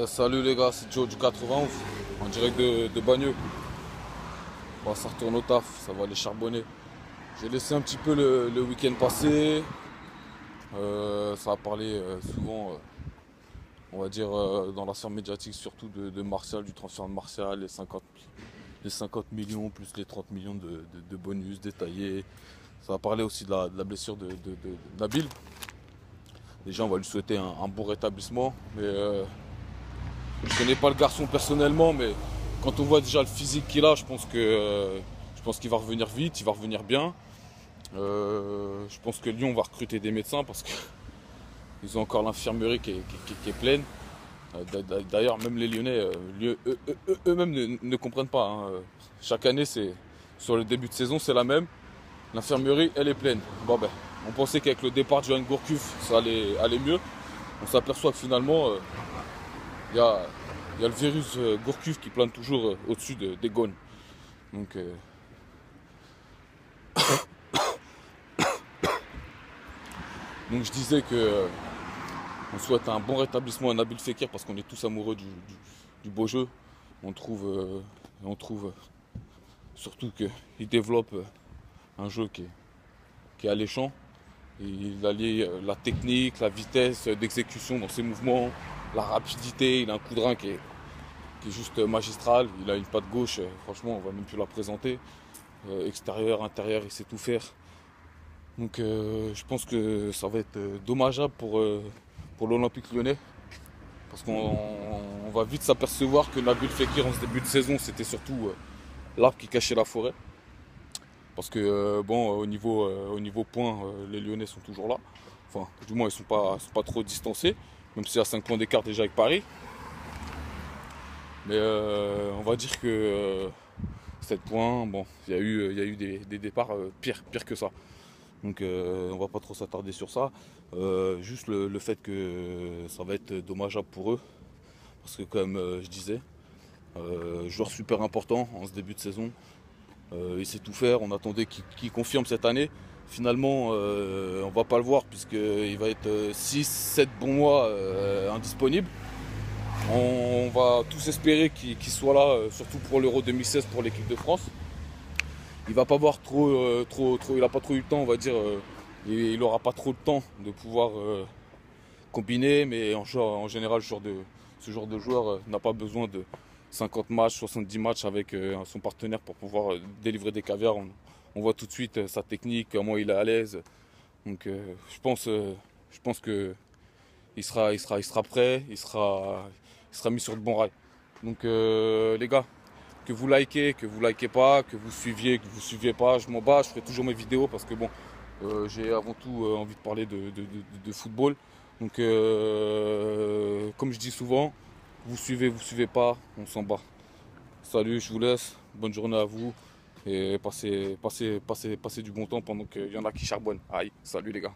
Salut les gars, c'est Joe du 91, en direct de Bagneux. Bon, ça retourne au taf, ça va les charbonner. J'ai laissé un petit peu le week-end passer. Ça a parlé souvent, on va dire, dans la sphère médiatique, surtout de Martial, du transfert de Martial, les 50 millions plus les 30 millions de bonus détaillés. Ça a parlé aussi de la blessure de Nabil. Déjà, on va lui souhaiter un bon rétablissement. Mais je connais pas le garçon personnellement, mais quand on voit déjà le physique qu'il a, je pense qu'il va revenir vite, il va revenir bien. Je pense que Lyon va recruter des médecins parce qu'ils ont encore l'infirmerie qui est pleine. D'ailleurs, même les Lyonnais, eux-mêmes ne comprennent pas, hein. Chaque année, sur le début de saison, c'est la même. L'infirmerie, elle est pleine. Bon ben, on pensait qu'avec le départ de Johan Gourcuff, ça allait aller mieux. On s'aperçoit que finalement, il y a, il y a le virus Gourcuff qui plane toujours au-dessus des Gaunes. Donc, donc je disais que on souhaite un bon rétablissement à Nabil Fekir parce qu'on est tous amoureux du beau jeu. On trouve surtout qu'il développe un jeu qui est alléchant. Et il allie la technique, la vitesse d'exécution dans ses mouvements, la rapidité. Il a un coup de rein qui est juste magistral. Il a une patte gauche, franchement, on va même plus la présenter. Extérieur, intérieur, il sait tout faire. Donc je pense que ça va être dommageable pour l'Olympique Lyonnais. Parce qu'on va vite s'apercevoir que Nabil Fekir en ce début de saison, c'était surtout l'arbre qui cachait la forêt. Parce que bon, au niveau points, les Lyonnais sont toujours là. Enfin, du moins, ils sont pas trop distancés. Même s'il y a 5 points d'écart déjà avec Paris. Mais on va dire que 7 points, bon, il y a eu des départs pire que ça. Donc on va pas trop s'attarder sur ça. Juste le fait que ça va être dommageable pour eux. Parce que comme je disais, joueur super important en ce début de saison. Il sait tout faire, on attendait qu'il confirme cette année. Finalement, on va pas le voir puisqu'il va être 6-7 bons mois indisponible. On va tous espérer qu'il soit là, surtout pour l'Euro 2016 pour l'équipe de France. Il va pas avoir il a pas trop eu le temps, on va dire. Il aura pas trop de temps de pouvoir combiner, mais en général, ce genre de joueur n'a pas besoin de 50 matchs, 70 matchs avec son partenaire pour pouvoir délivrer des caviars. On voit tout de suite sa technique, comment il est à l'aise. Donc je pense que il sera prêt, il sera mis sur de bons rails. Donc les gars, que vous likez pas, que vous suiviez pas, je m'en bats, je ferai toujours mes vidéos parce que bon, j'ai avant tout envie de parler de football. Donc comme je dis souvent, vous suivez pas, on s'en bat. Salut, je vous laisse, bonne journée à vous et passez du bon temps pendant qu'il y en a qui charbonnent. Aïe, salut les gars.